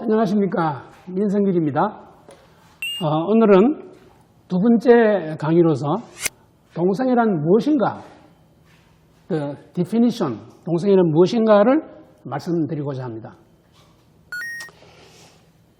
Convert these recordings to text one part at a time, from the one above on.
안녕하십니까, 민성길입니다. 오늘은 두 번째 강의로서 동성애란 무엇인가, definition, 동성애는 무엇인가를 말씀드리고자 합니다.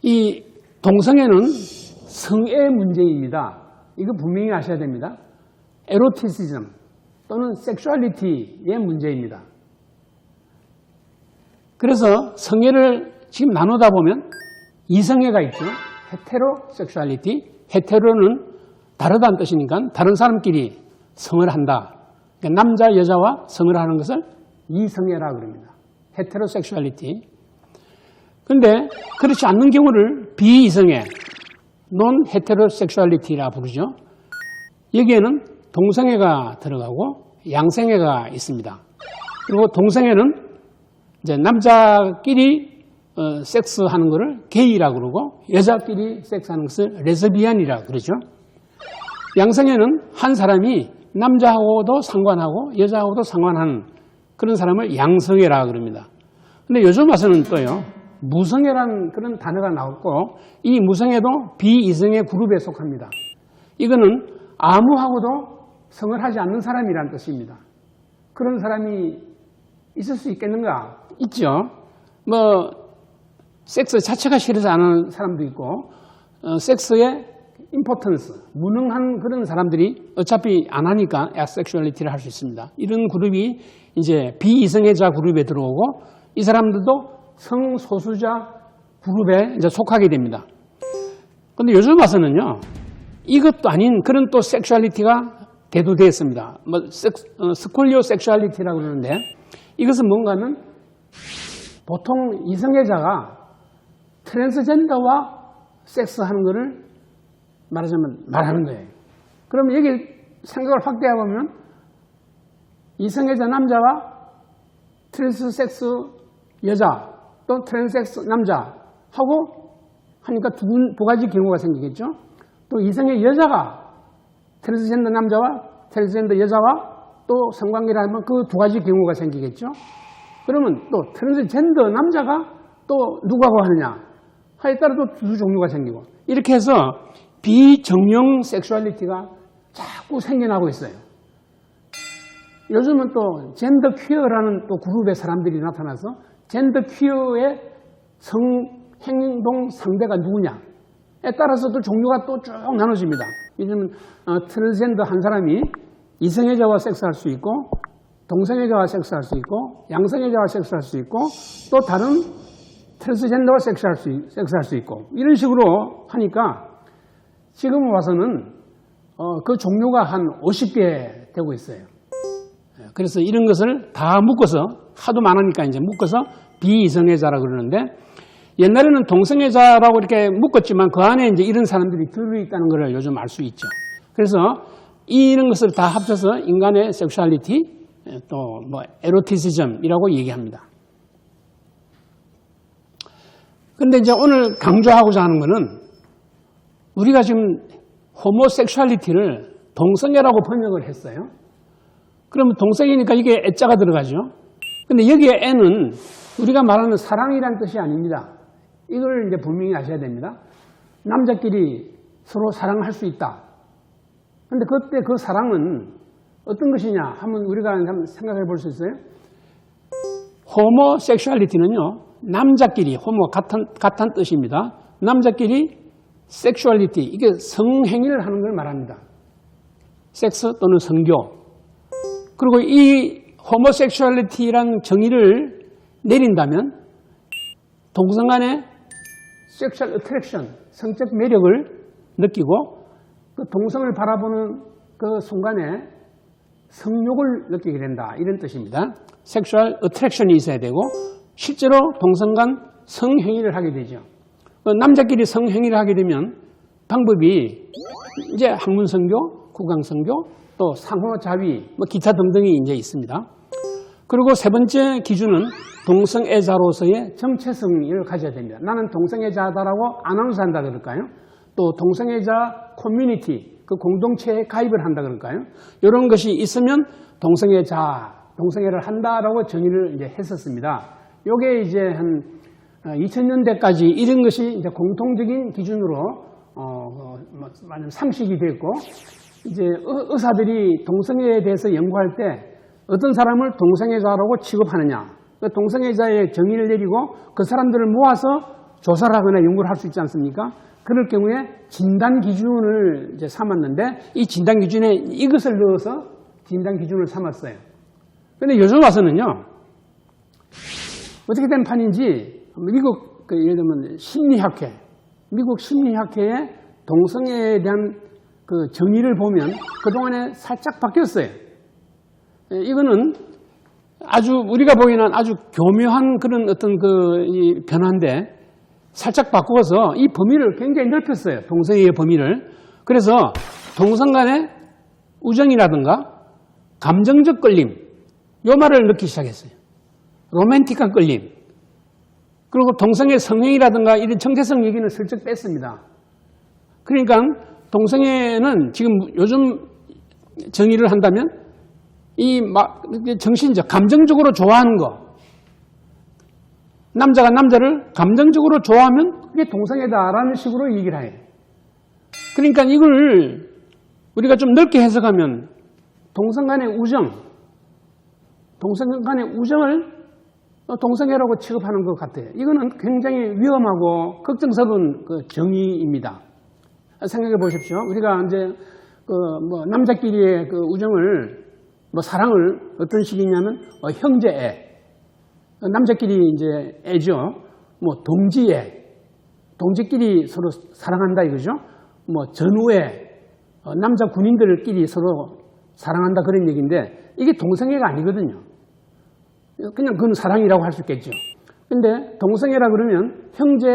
이 동성애는 성애 문제입니다. 이거 분명히 아셔야 됩니다. 에로티시즘 또는 섹슈얼리티의 문제입니다. 그래서 성애를 지금 나누다 보면 이성애가 있죠. 헤테로섹슈얼리티. 헤테로는 다르다는 뜻이니까 다른 사람끼리 성을 한다. 그러니까 남자, 여자와 성을 하는 것을 이성애라고 그럽니다. 헤테로섹슈얼리티. 그런데 그렇지 않는 경우를 비이성애, 논 헤테로섹슈얼리티라 부르죠. 여기에는 동성애가 들어가고 양성애가 있습니다. 그리고 동성애는 이제 남자끼리 섹스하는 것을 게이라고 그러고 여자끼리 섹스하는 것을 레즈비언이라고 그러죠. 양성애는 한 사람이 남자하고도 상관하고 여자하고도 상관하는 그런 사람을 양성애라고 그럽니다. 근데 요즘 와서는 또요, 무성애라는 그런 단어가 나왔고 이 무성애도 비이성애 그룹에 속합니다. 이거는 아무하고도 성을 하지 않는 사람이라는 뜻입니다. 그런 사람이 있을 수 있겠는가? 있죠. 섹스 자체가 싫어서 안 하는 사람도 있고, 섹스의 임포턴스, 무능한 그런 사람들이 어차피 안 하니까 아섹슈얼리티를 할 수 있습니다. 이런 그룹이 이제 비이성애자 그룹에 들어오고, 이 사람들도 성소수자 그룹에 이제 속하게 됩니다. 근데 요즘 와서는요, 이것도 아닌 그런 또 섹슈얼리티가 대두되었습니다. 스콜리오 섹슈얼리티라고 그러는데, 이것은 뭔가 하면 보통 이성애자가 트랜스젠더와 섹스하는 것을 말하는 거예요. 그럼 여기 생각을 확대해 보면 이성애자 남자와 트랜스섹스 여자 또 트랜스섹스 남자 하고 하니까 두 가지 경우가 생기겠죠. 또 이성애 여자가 트랜스젠더 남자와 트랜스젠더 여자와 또 성관계를 하면 그 두 가지 경우가 생기겠죠. 그러면 또 트랜스젠더 남자가 또 누구하고 하느냐 하에 따라 또 두 종류가 생기고 이렇게 해서 비정형 섹슈얼리티가 자꾸 생겨나고 있어요. 요즘은 또 젠더 퀴어라는 또 그룹의 사람들이 나타나서 젠더 퀴어의 성행동 상대가 누구냐에 따라서 또 종류가 또 쭉 나눠집니다. 요즘은 트랜스젠더 한 사람이 이성애자와 섹스할 수 있고 동성애자와 섹스할 수 있고 양성애자와 섹스할 수 있고 또 다른 트랜스젠더와 섹스할 수 있고 이런 식으로 하니까 지금 와서는 그 종류가 한 50개 되고 있어요. 그래서 이런 것을 다 묶어서 하도 많으니까 이제 묶어서 비이성애자라고 그러는데 옛날에는 동성애자라고 이렇게 묶었지만 그 안에 이제 이런 사람들이 들어있다는 걸 요즘 알 수 있죠. 그래서 이런 것을 다 합쳐서 인간의 섹슈얼리티 또 에로티시즘이라고 얘기합니다. 근데 이제 오늘 강조하고자 하는 것은 우리가 지금 호모섹슈얼리티를 동성애라고 번역을 했어요. 그러면 동성애니까 이게 애자가 들어가죠. 근데 여기에 애는 우리가 말하는 사랑이라는 뜻이 아닙니다. 이걸 이제 분명히 아셔야 됩니다. 남자끼리 서로 사랑할 수 있다. 근데 그때 그 사랑은 어떤 것이냐 하면 우리가 한번 생각해 볼 수 있어요. 호모섹슈얼리티는요, 남자끼리, 호모 같은 뜻입니다. 남자끼리 섹슈얼리티, 이게 성행위를 하는 걸 말합니다. 섹스 또는 성교. 그리고 이 호모섹슈얼리티란 정의를 내린다면 동성 간의 섹슈얼 어트랙션, 성적 매력을 느끼고 그 동성을 바라보는 그 순간에 성욕을 느끼게 된다. 이런 뜻입니다. 섹슈얼 어트랙션이 있어야 되고 실제로 동성 간 성행위를 하게 되죠. 남자끼리 성행위를 하게 되면 방법이 이제 학문성교, 구강성교, 또 상호자위, 기타 등등이 이제 있습니다. 그리고 세 번째 기준은 동성애자로서의 정체성을 가져야 됩니다. 나는 동성애자다라고 아나운서 한다 그럴까요? 또 동성애자 커뮤니티, 그 공동체에 가입을 한다 그럴까요? 이런 것이 있으면 동성애자, 동성애를 한다라고 정의를 이제 했었습니다. 요게 이제 한 2000년대까지 이런 것이 이제 공통적인 기준으로 상식이 됐고, 이제 의사들이 동성애에 대해서 연구할 때 어떤 사람을 동성애자라고 취급하느냐, 그 동성애자의 정의를 내리고 그 사람들을 모아서 조사를 하거나 연구를 할 수 있지 않습니까? 그럴 경우에 진단 기준을 이제 삼았는데, 이 진단 기준에 이것을 넣어서 진단 기준을 삼았어요. 근데 요즘 와서는요, 어떻게 된 판인지 미국 예를 들면 심리학회, 미국 심리학회의 동성애에 대한 그 정의를 보면 그동안에 살짝 바뀌었어요. 이거는 아주 우리가 보기에는 아주 교묘한 그런 어떤 이 변화인데, 살짝 바꾸어서 이 범위를 굉장히 넓혔어요. 동성애의 범위를. 그래서 동성 간의 우정이라든가 감정적 끌림, 요 말을 넣기 시작했어요. 로맨틱한 끌림. 그리고 동성애 성행이라든가 이런 정체성 얘기는 슬쩍 뺐습니다. 그러니까 동성애는 지금 요즘 정의를 한다면 이 정신적, 감정적으로 좋아하는 거, 남자가 남자를 감정적으로 좋아하면 그게 동성애다라는 식으로 얘기를 해요. 그러니까 이걸 우리가 좀 넓게 해석하면 동성 간의 우정, 동성 간의 우정을 동성애라고 취급하는 것 같아요. 이거는 굉장히 위험하고 걱정스러운 그 정의입니다. 생각해 보십시오. 우리가 이제 남자끼리의 그 우정을, 사랑을 어떤 식이냐면 형제애, 남자끼리 이제 애죠. 동지애, 동지끼리 서로 사랑한다 이거죠. 전우애, 남자 군인들끼리 서로 사랑한다 그런 얘기인데, 이게 동성애가 아니거든요. 그냥 그건 사랑이라고 할 수 있겠죠. 근데 동성애라 그러면 형제,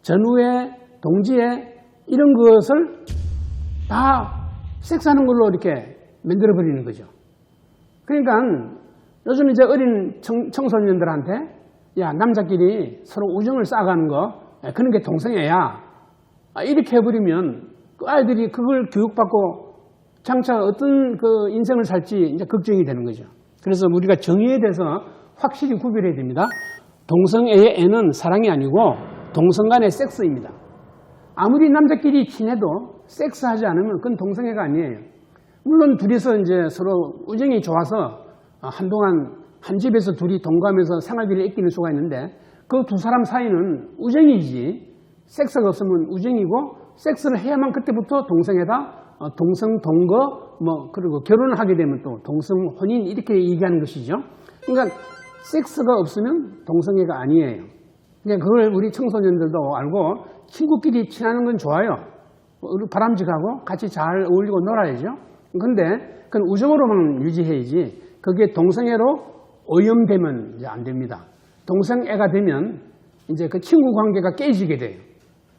전우애, 동지애 이런 것을 다 섹스하는 걸로 이렇게 만들어버리는 거죠. 그러니까 요즘 이제 어린 청소년들한테 야, 남자끼리 서로 우정을 쌓아가는 거, 그런 게 동성애야, 이렇게 해버리면 그 아이들이 그걸 교육받고 장차 어떤 그 인생을 살지 이제 걱정이 되는 거죠. 그래서 우리가 정의에 대해서 확실히 구별해야 됩니다. 동성애의 애는 사랑이 아니고 동성 간의 섹스입니다. 아무리 남자끼리 친해도 섹스하지 않으면 그건 동성애가 아니에요. 물론 둘이서 이제 서로 우정이 좋아서 한동안 한 집에서 둘이 동거하면서 생활비를 아끼는 수가 있는데, 그 두 사람 사이는 우정이지, 섹스가 없으면 우정이고, 섹스를 해야만 그때부터 동성애다, 동성 동거, 그리고 결혼을 하게 되면 또 동성 혼인, 이렇게 얘기하는 것이죠. 그러니까 섹스가 없으면 동성애가 아니에요. 그러니까 그걸 우리 청소년들도 알고 친구끼리 친하는 건 좋아요. 바람직하고 같이 잘 어울리고 놀아야죠. 근데 그건 우정으로만 유지해야지, 그게 동성애로 오염되면 이제 안 됩니다. 동성애가 되면 이제 그 친구 관계가 깨지게 돼요.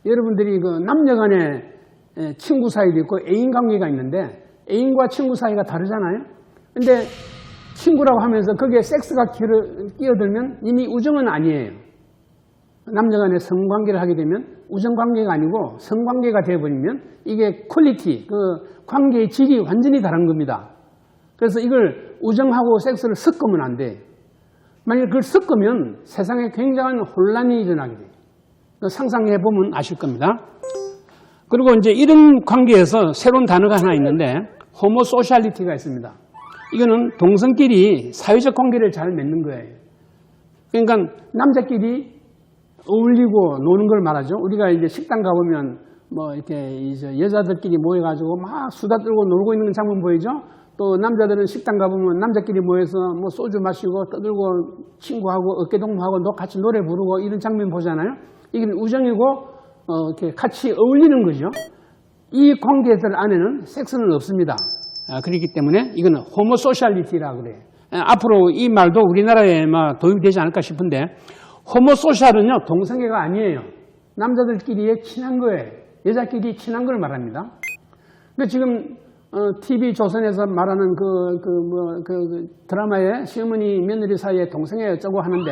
여러분들이 그 남녀 간의 친구 사이도 있고 애인 관계가 있는데, 애인과 친구 사이가 다르잖아요. 근데 친구라고 하면서 거기에 섹스가 끼어들면 이미 우정은 아니에요. 남녀 간의 성관계를 하게 되면 우정관계가 아니고 성관계가 되어버리면 이게 퀄리티, 그 관계의 질이 완전히 다른 겁니다. 그래서 이걸 우정하고 섹스를 섞으면 안 돼요. 만약 그걸 섞으면 세상에 굉장한 혼란이 일어나게 돼요. 상상해보면 아실 겁니다. 그리고 이제 이런 관계에서 새로운 단어가 하나 있는데, 호모소셜리티가 있습니다. 이거는 동성끼리 사회적 관계를 잘 맺는 거예요. 그러니까 남자끼리 어울리고 노는 걸 말하죠. 우리가 이제 식당 가보면 이렇게 이제 여자들끼리 모여가지고 막 수다 떨고 놀고 있는 장면 보이죠? 또 남자들은 식당 가보면 남자끼리 모여서 소주 마시고 떠들고 친구하고 어깨동무하고 같이 노래 부르고 이런 장면 보잖아요. 이게 우정이고 이렇게 같이 어울리는 거죠. 이 관계들 안에는 섹스는 없습니다. 그렇기 때문에 이거는 호모소셜리티라고 그래요. 앞으로 이 말도 우리나라에 도입이 되지 않을까 싶은데, 호모소셜은요 동성애가 아니에요. 남자들끼리의 친한 거예요. 여자끼리 친한 걸 말합니다. 근데 지금 TV 조선에서 말하는 그 드라마에 시어머니 며느리 사이에 동성애 어쩌고 하는데,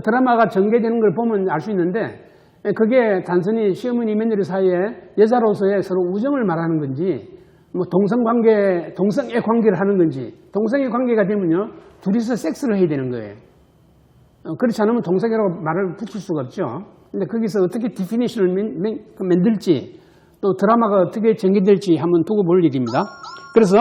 드라마가 전개되는 걸 보면 알 수 있는데, 그게 단순히 시어머니 며느리 사이에 여자로서의 서로 우정을 말하는 건지, 동성관계, 동성애 관계를 하는 건지, 동성애 관계가 되면요 둘이서 섹스를 해야 되는 거예요. 그렇지 않으면 동성애라고 말을 붙일 수가 없죠. 근데 거기서 어떻게 디피니션을 만들지, 또 드라마가 어떻게 전개될지 한번 두고 볼 일입니다. 그래서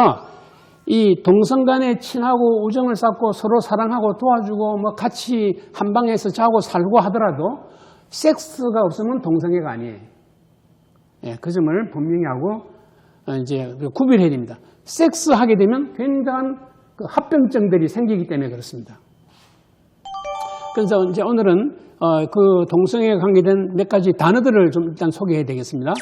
이 동성 간에 친하고 우정을 쌓고 서로 사랑하고 도와주고 뭐 같이 한 방에서 자고 살고 하더라도 섹스가 없으면 동성애가 아니에요. 예, 그 점을 분명히 하고 이제 구별해야 됩니다. 섹스하게 되면 굉장한 그 합병증들이 생기기 때문에 그렇습니다. 그래서 이제 오늘은 그 동성애에 관계된 몇 가지 단어들을 좀 일단 소개해야 되겠습니다.